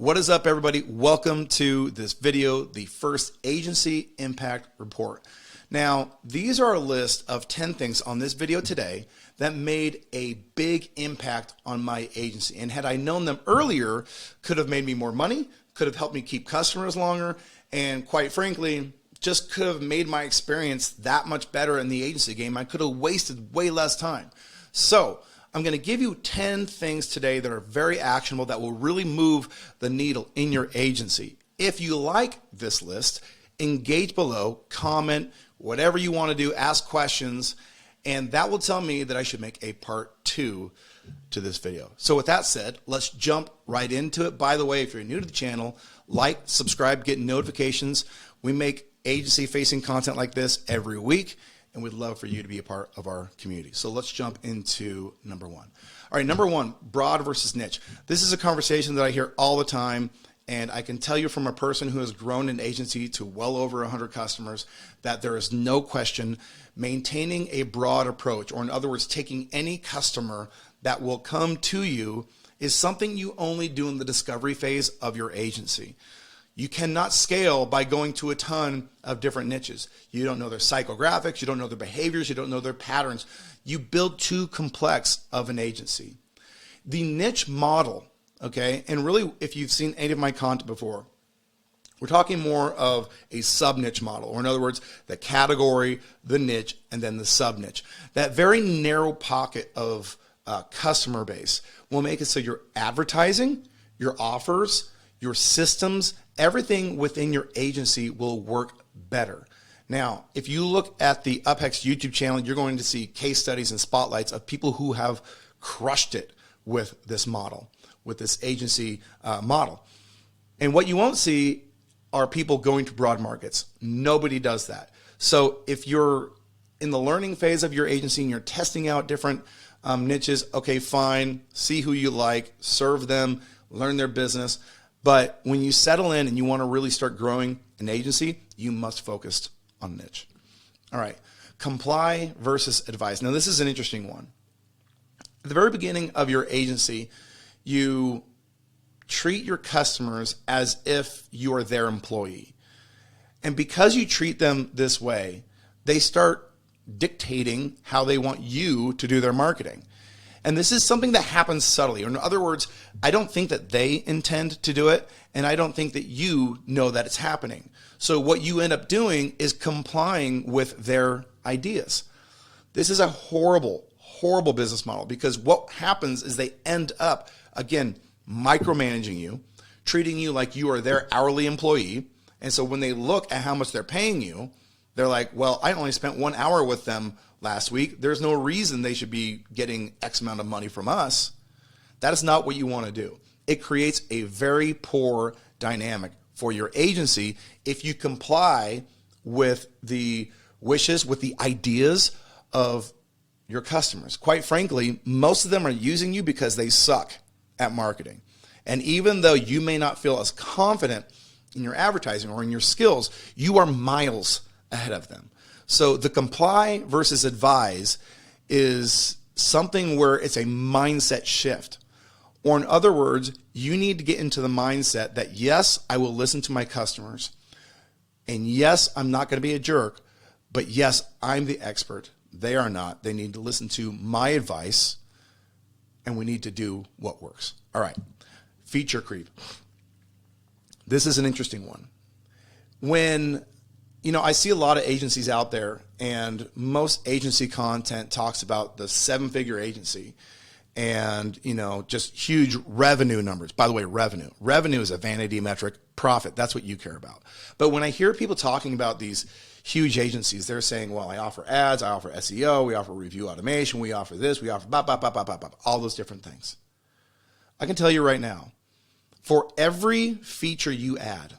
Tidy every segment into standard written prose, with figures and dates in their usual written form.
What is up, everybody? Welcome to this video, the first Agency Impact Report. Now, these are a list of 10 things on this video today that made a big impact on my agency. And had I known them earlier, could have made me more money, could have helped me keep customers longer, and quite frankly, just could have made my experience that much better in the agency game. I could have wasted way less time. So I'm going to give you 10 things today that are very actionable that will really move the needle in your agency. If you like this list, engage below, comment, whatever you want to do, ask questions, and that will tell me that I should make a part 2 to this video. So with that said, let's jump right into it. By the way, if you're new to the channel, like, subscribe, get notifications. We make agency-facing content like this every week, and we'd love for you to be a part of our community. So let's jump into number one. All right, number one, broad versus niche. This is a conversation that I hear all the time, and I can tell you from a person who has grown an agency to well over 100 customers that there is no question maintaining a broad approach, or in other words, taking any customer that will come to you, is something you only do in the discovery phase of your agency. You cannot scale by going to a ton of different niches. You don't know their psychographics, you don't know their behaviors, you don't know their patterns. You build too complex of an agency. The niche model, okay, and really if you've seen any of my content before, we're talking more of a sub-niche model, or in other words, the category, the niche, and then the sub-niche. That very narrow pocket of customer base will make it so your advertising, your offers, your systems, everything within your agency will work better. Now, if you look at the UpHex YouTube channel, you're going to see case studies and spotlights of people who have crushed it with this model, with this agency model. And what you won't see are people going to broad markets. Nobody does that. So if you're in the learning phase of your agency and you're testing out different niches, okay, fine, see who you like, serve them, learn their business. But when you settle in and you want to really start growing an agency, you must focus on niche. All right, comply versus advise. Now, this is an interesting one. At the very beginning of your agency, you treat your customers as if you are their employee. And because you treat them this way, they start dictating how they want you to do their marketing. And this is something that happens subtly. Or in other words, I don't think that they intend to do it, and I don't think that you know that it's happening. So what you end up doing is complying with their ideas. This is a horrible, horrible business model, because what happens is they end up, again, micromanaging you, treating you like you are their hourly employee. And so when they look at how much they're paying you, they're like, well, I only spent 1 hour with them last week. There's no reason they should be getting X amount of money from us. That is not what you want to do. It creates a very poor dynamic for your agency if you comply with the wishes, with the ideas of your customers. Quite frankly, most of them are using you because they suck at marketing. And even though you may not feel as confident in your advertising or in your skills, you are miles ahead of them. So the comply versus advise is something where it's a mindset shift. Or in other words, you need to get into the mindset that, yes, I will listen to my customers. And yes, I'm not going to be a jerk, but yes, I'm the expert. They are not. They need to listen to my advice, and we need to do what works. All right, feature creep. This is an interesting one. When I see a lot of agencies out there, and most agency content talks about the 7-figure agency and, just huge revenue numbers. By the way, revenue is a vanity metric. Profit, that's what you care about. But when I hear people talking about these huge agencies, they're saying, well, I offer ads, I offer SEO, we offer review automation, we offer this, we offer all those different things. I can tell you right now, for every feature you add,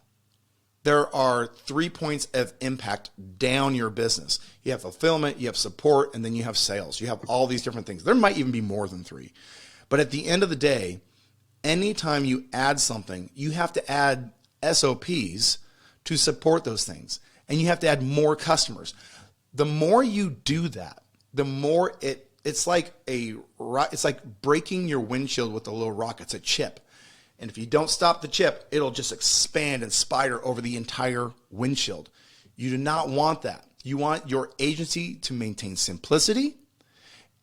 there are 3 points of impact down your business. You have fulfillment, you have support, and then you have sales. You have all these different things. There might even be more than 3. But at the end of the day, anytime you add something, you have to add SOPs to support those things. And you have to add more customers. The more you do that, the more it's like breaking your windshield with a little rock. It's a chip. And if you don't stop the chip, it'll just expand and spider over the entire windshield. You do not want that. You want your agency to maintain simplicity,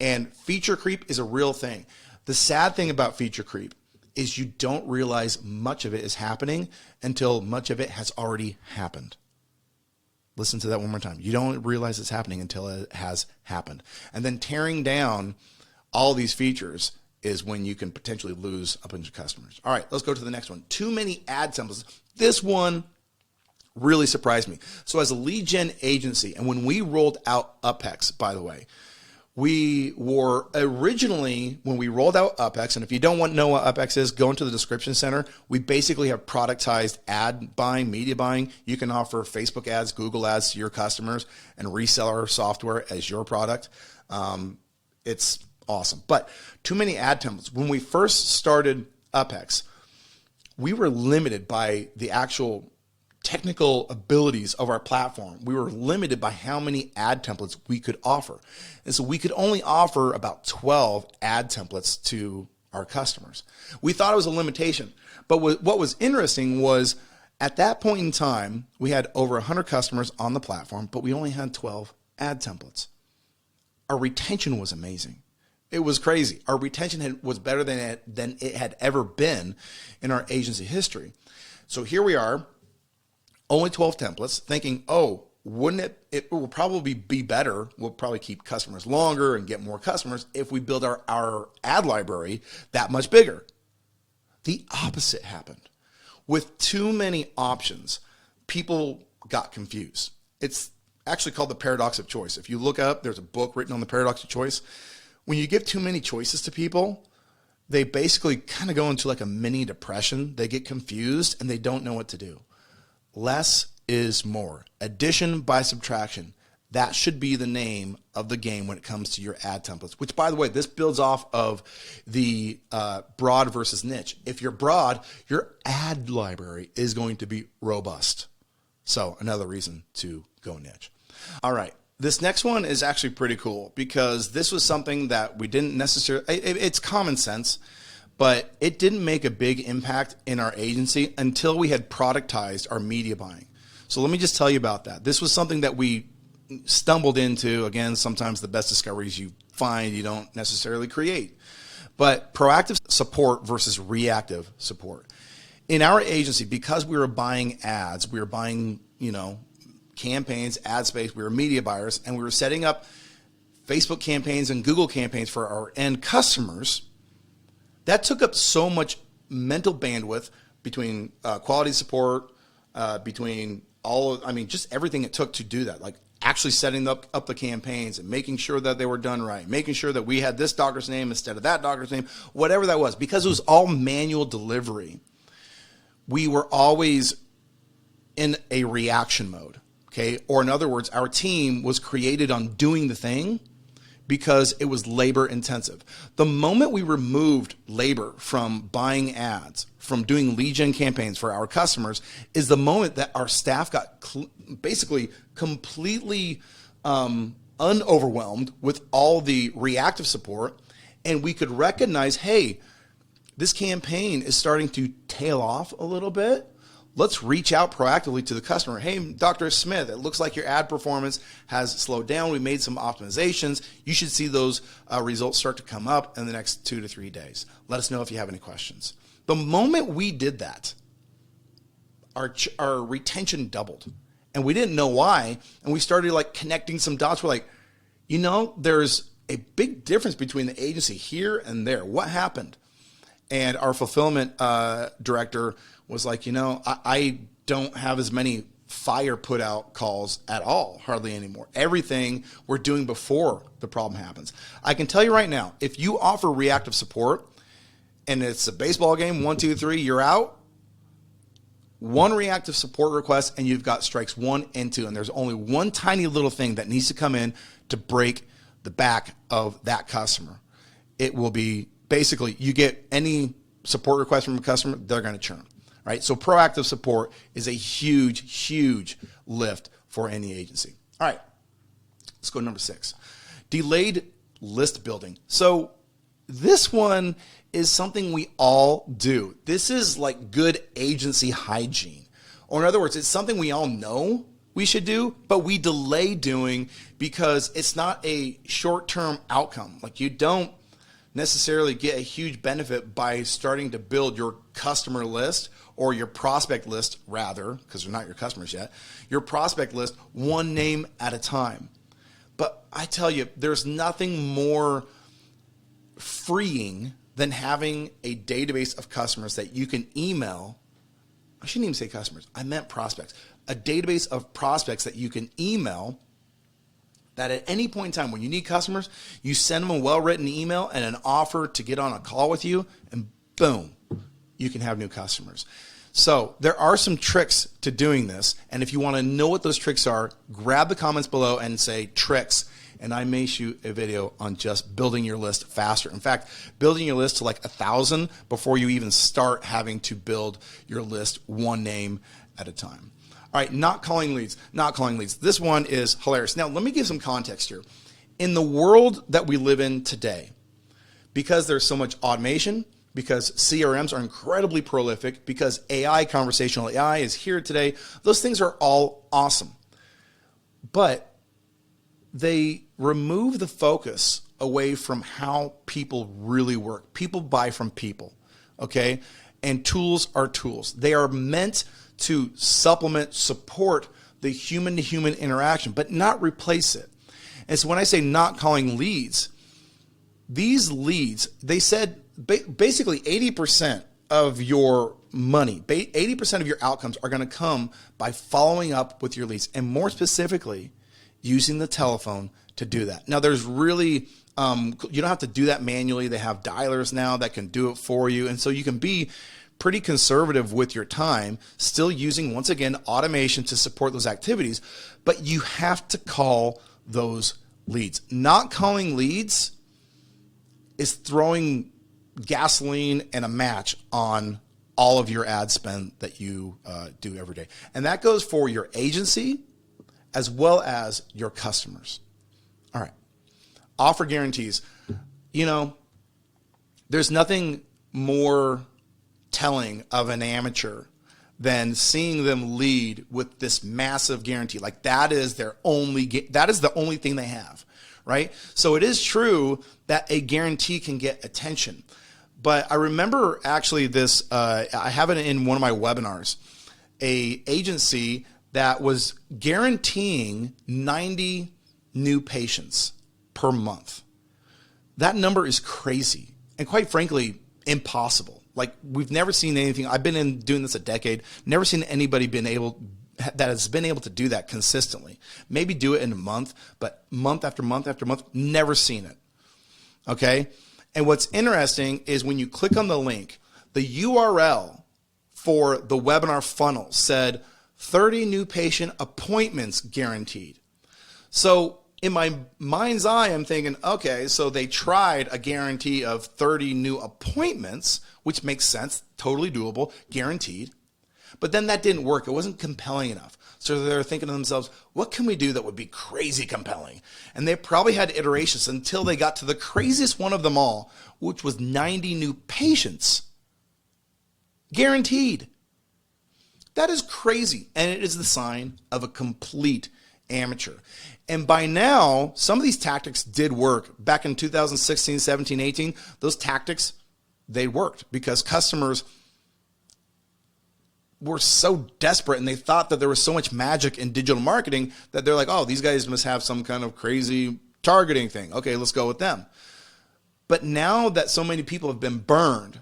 and feature creep is a real thing. The sad thing about feature creep is you don't realize much of it is happening until much of it has already happened. Listen to that one more time. You don't realize it's happening until it has happened. And then tearing down all these features is when you can potentially lose a bunch of customers. All right, let's go to the next one. Too many ad templates. This one really surprised me. So as a lead gen agency, and when we rolled out UpHex, by the way, we were originally, when we rolled out UpHex, and if you don't know what UpHex is, go into the description center. We basically have productized ad buying, media buying. You can offer Facebook ads, Google ads to your customers and resell our software as your product. It's awesome. But too many ad templates. When we first started UpHex, we were limited by the actual technical abilities of our platform. We were limited by how many ad templates we could offer. And so we could only offer about 12 ad templates to our customers. We thought it was a limitation. But what was interesting was at that point in time, we had over 100 customers on the platform, but we only had 12 ad templates. Our retention was amazing. It was crazy. Our retention was better than it had ever been in our agency history. So here we are, only 12 templates, thinking, oh, wouldn't it will probably be better. We'll probably keep customers longer and get more customers if we build our ad library that much bigger. The opposite happened. With too many options, people got confused. It's actually called the paradox of choice. If you look up, there's a book written on the paradox of choice. When you give too many choices to people, they basically kind of go into like a mini depression. They get confused and they don't know what to do. Less is more. Addition by subtraction. That should be the name of the game when it comes to your ad templates, which, by the way, this builds off of the broad versus niche. If you're broad, your ad library is going to be robust. So another reason to go niche. All right. This next one is actually pretty cool because this was something that we didn't necessarily, it's common sense, but it didn't make a big impact in our agency until we had productized our media buying. So let me just tell you about that. This was something that we stumbled into. Again, sometimes the best discoveries you find you don't necessarily create. But proactive support versus reactive support. In our agency, because we were buying ads, we were buying, campaigns, ad space, we were media buyers, and we were setting up Facebook campaigns and Google campaigns for our end customers. That took up so much mental bandwidth between quality support, between just everything it took to do that, like actually setting up the campaigns and making sure that they were done right, making sure that we had this doctor's name instead of that doctor's name, whatever that was, because it was all manual delivery. We were always in a reaction mode, okay? Or in other words, our team was created on doing the thing because it was labor intensive. The moment we removed labor from buying ads, from doing lead gen campaigns for our customers, is the moment that our staff got basically completely unoverwhelmed with all the reactive support, and we could recognize, hey, this campaign is starting to tail off a little bit. Let's reach out proactively to the customer. Hey, Dr. Smith, it looks like your ad performance has slowed down. We made some optimizations. You should see those results start to come up in the next 2 to 3 days. Let us know if you have any questions. The moment we did that, our retention doubled, and we didn't know why. And we started like connecting some dots. We're like, there's a big difference between the agency here and there. What happened? And our fulfillment director was like, I don't have as many fire put out calls at all, hardly anymore. Everything we're doing before the problem happens. I can tell you right now, if you offer reactive support and it's a baseball game, 1, 2, 3, you're out, one reactive support request and you've got strikes 1 and 2. And there's only one tiny little thing that needs to come in to break the back of that customer. It will be basically, you get any support request from a customer, they're going to churn. Right? So proactive support is a huge, huge lift for any agency. All right, let's go to number 6. Delayed list building. So this one is something we all do. This is like good agency hygiene. Or in other words, it's something we all know we should do, but we delay doing because it's not a short-term outcome. Like, you don't necessarily get a huge benefit by starting to build your customer list, or your prospect list rather, because they're not your customers yet, your prospect list one name at a time. But I tell you, there's nothing more freeing than having a database of customers that you can email. I shouldn't even say customers, I meant prospects. A database of prospects that you can email, that at any point in time when you need customers, you send them a well-written email and an offer to get on a call with you, and boom, you can have new customers. So there are some tricks to doing this, and if you want to know what those tricks are, grab the comments below and say tricks, and I may shoot a video on just building your list faster. In fact, building your list to like 1,000 before you even start having to build your list one name at a time. All right, not calling leads. This one is hilarious. Now, let me give some context here. In the world that we live in today, because there's so much automation, because CRMs are incredibly prolific, because AI, conversational AI, is here today, those things are all awesome. But they remove the focus away from how people really work. People buy from people, okay? And tools are tools. They are meant to supplement, support the human-to-human interaction, but not replace it. And so when I say not calling leads, these leads, they said basically 80% of your money, 80% of your outcomes are going to come by following up with your leads, and more specifically, using the telephone to do that. Now, there's really, you don't have to do that manually. They have dialers now that can do it for you, and so you can be pretty conservative with your time, still using, once again, automation to support those activities, but you have to call those leads. Not calling leads is throwing gasoline and a match on all of your ad spend that you do every day. And that goes for your agency as well as your customers. All right. Offer guarantees. You know, there's nothing more telling of an amateur than seeing them lead with this massive guarantee. Like, that is the only thing they have, right? So it is true that a guarantee can get attention. But I remember actually this, I have it in one of my webinars, a agency that was guaranteeing 90 new patients per month. That number is crazy and, quite frankly, impossible. Like, we've never seen anything. I've been doing this a decade, never seen anybody that has been able to do that consistently. Maybe do it in a month, but month after month after month, never seen it. Okay? And what's interesting is when you click on the link, the URL for the webinar funnel said 30 new patient appointments guaranteed. So in my mind's eye, I'm thinking, okay, so they tried a guarantee of 30 new appointments, which makes sense, totally doable, guaranteed. But then that didn't work. It wasn't compelling enough. So they're thinking to themselves, what can we do that would be crazy compelling? And they probably had iterations until they got to the craziest one of them all, which was 90 new patients guaranteed. That is crazy. And it is the sign of a complete amateur. And by now, some of these tactics did work. Back in 2016, 17, 18, those tactics, they worked because customers were so desperate and they thought that there was so much magic in digital marketing that they're like, oh, these guys must have some kind of crazy targeting thing. Okay, let's go with them. But now that so many people have been burned,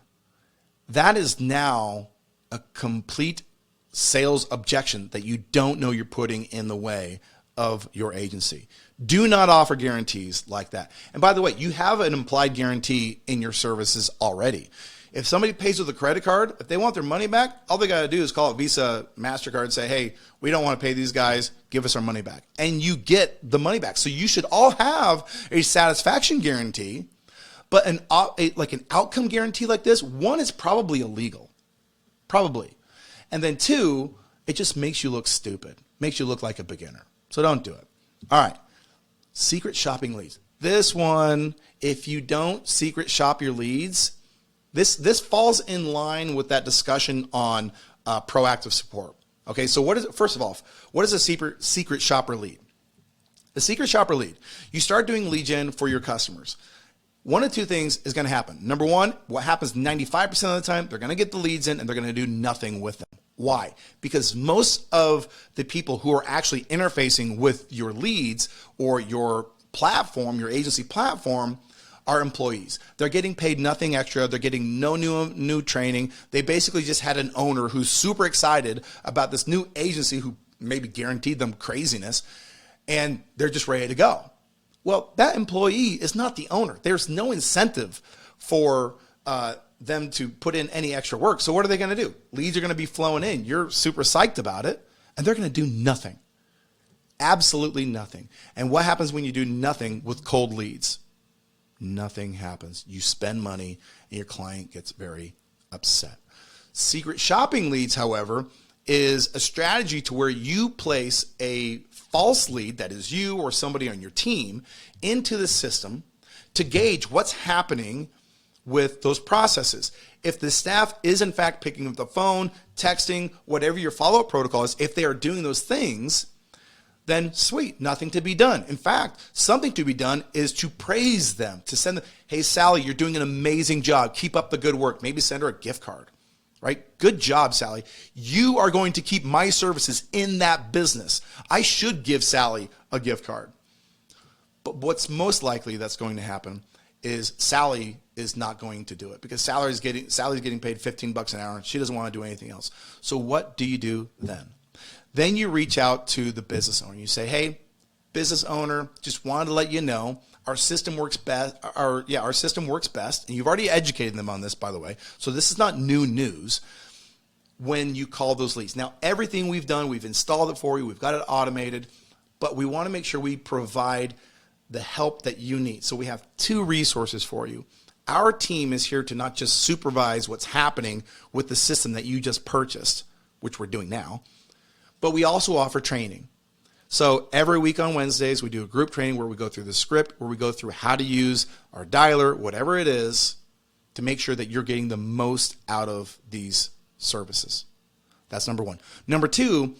that is now a complete sales objection that you don't know you're putting in the way of your agency. Do not offer guarantees like that. And by the way, you have an implied guarantee in your services already. If somebody pays with a credit card, if they want their money back, all they got to do is call it Visa, MasterCard, and say, hey, we don't want to pay these guys, give us our money back. And you get the money back. So you should all have a satisfaction guarantee, but an outcome guarantee like this, one, is probably illegal. Probably. And then two, it just makes you look stupid, makes you look like a beginner. So don't do it. All right. Secret shopping leads. This one, if you don't secret shop your leads, this falls in line with that discussion on proactive support. Okay, so first of all, what is a secret shopper lead? A secret shopper lead, you start doing lead gen for your customers. One of two things is going to happen. Number one, what happens 95% of the time, they're going to get the leads in and they're going to do nothing with them. Why? Because most of the people who are actually interfacing with your leads or your platform, your agency platform, are employees. They're getting paid nothing extra. They're getting no new training. They basically just had an owner who's super excited about this new agency who maybe guaranteed them craziness, and they're just ready to go. Well, that employee is not the owner. There's no incentive for them to put in any extra work. So what are they going to do? Leads are going to be flowing in. You're super psyched about it, and they're going to do nothing. Absolutely nothing. And what happens when you do nothing with cold leads? Nothing happens. You spend money, and your client gets very upset. Secret shopping leads, however, is a strategy to where you place a false lead, that is you or somebody on your team, into the system to gauge what's happening with those processes. If the staff is in fact picking up the phone, texting, whatever your follow-up protocol is, if they are doing those things, then sweet, nothing to be done. In fact, something to be done is to praise them, to send them, hey, Sally, you're doing an amazing job. Keep up the good work. Maybe send her a gift card, right? Good job, Sally. You are going to keep my services in that business. I should give Sally a gift card. But what's most likely that's going to happen is Sally is not going to do it because Sally's getting paid $15 an hour. She doesn't want to do anything else. So what do you do then? Then you reach out to the business owner. You say, hey, business owner, just wanted to let you know our system works best. Our system works best. And you've already educated them on this, by the way. So this is not new news when you call those leads. Now, everything we've done, we've installed it for you. We've got it automated. But we want to make sure we provide the help that you need. So we have two resources for you. Our team is here to not just supervise what's happening with the system that you just purchased, which we're doing now, but we also offer training. So every week on Wednesdays, we do a group training where we go through the script, where we go through how to use our dialer, whatever it is, to make sure that you're getting the most out of these services. That's number one. Number two,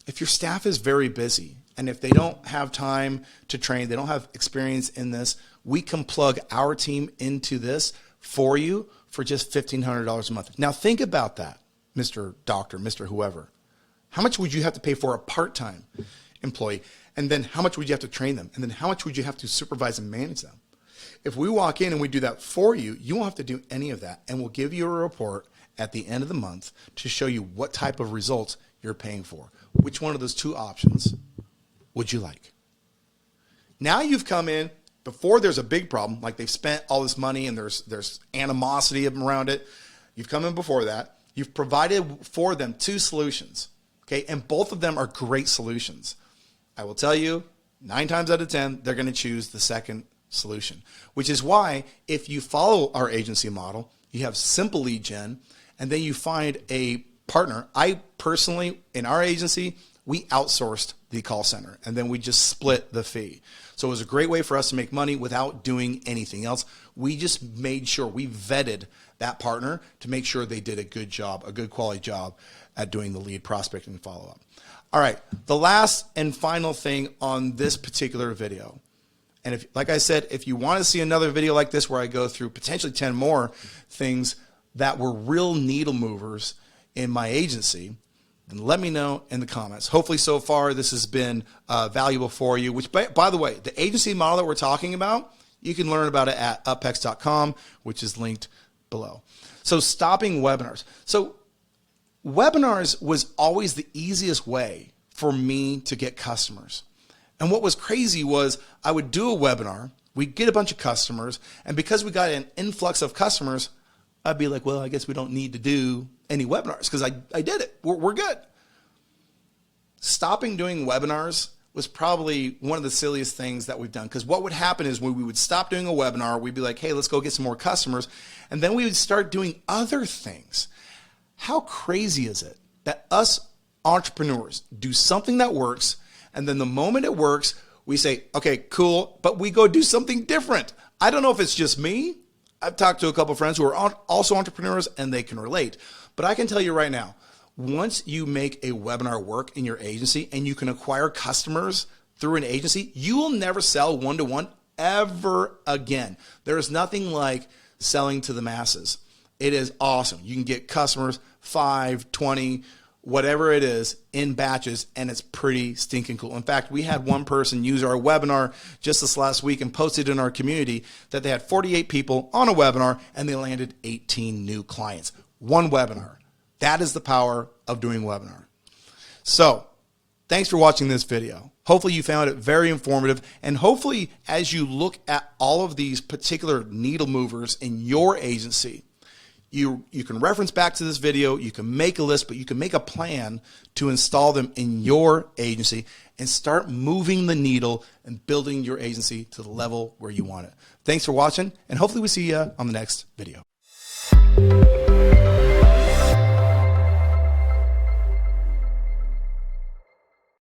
if your staff is very busy and if they don't have time to train, they don't have experience in this, we can plug our team into this for you for just $1,500 a month. Now think about that, Mr. Doctor, Mr. Whoever. How much would you have to pay for a part-time employee? And then how much would you have to train them? And then how much would you have to supervise and manage them? If we walk in and we do that for you, you won't have to do any of that. And we'll give you a report at the end of the month to show you what type of results you're paying for. Which one of those two options would you like? Now you've come in before there's a big problem, like they've spent all this money and there's animosity around it. You've come in before that. You've provided for them two solutions. Okay, and both of them are great solutions. I will tell you, 9 times out of 10, they're going to choose the second solution, which is why if you follow our agency model, you have simple lead gen, and then you find a partner. I personally, in our agency, we outsourced the call center, and then we just split the fee. So it was a great way for us to make money without doing anything else. We just made sure we vetted that partner to make sure they did a good job, a good quality job at doing the lead prospecting and follow-up. All right, the last and final thing on this particular video, and if, like I said, if you want to see another video like this where I go through potentially 10 more things that were real needle movers in my agency, then let me know in the comments. Hopefully so far this has been valuable for you, which by the way, the agency model that we're talking about, you can learn about it at uphex.com, which is linked below. So stopping webinars. So webinars was always the easiest way for me to get customers. And what was crazy was I would do a webinar, we'd get a bunch of customers, and because we got an influx of customers, I'd be like, well, I guess we don't need to do any webinars because I did it. We're good. Stopping doing webinars was probably one of the silliest things that we've done, because what would happen is when we would stop doing a webinar, we'd be like, hey, let's go get some more customers, and then we would start doing other things. How crazy is it that us entrepreneurs do something that works, and then the moment it works, we say, okay, cool, but we go do something different. I don't know if it's just me. I've talked to a couple of friends who are also entrepreneurs and they can relate. But I can tell you right now, once you make a webinar work in your agency and you can acquire customers through an agency, you will never sell one-to-one ever again. There is nothing like selling to the masses. It is awesome. You can get customers 5, 20, whatever it is in batches, and it's pretty stinking cool. In fact, we had one person use our webinar just this last week and posted in our community that they had 48 people on a webinar and they landed 18 new clients. One webinar. That is the power of doing webinar. So thanks for watching this video. Hopefully you found it very informative, and hopefully as you look at all of these particular needle movers in your agency, you can reference back to this video, you can make a list, but you can make a plan to install them in your agency and start moving the needle and building your agency to the level where you want it. Thanks for watching, and hopefully we see you on the next video.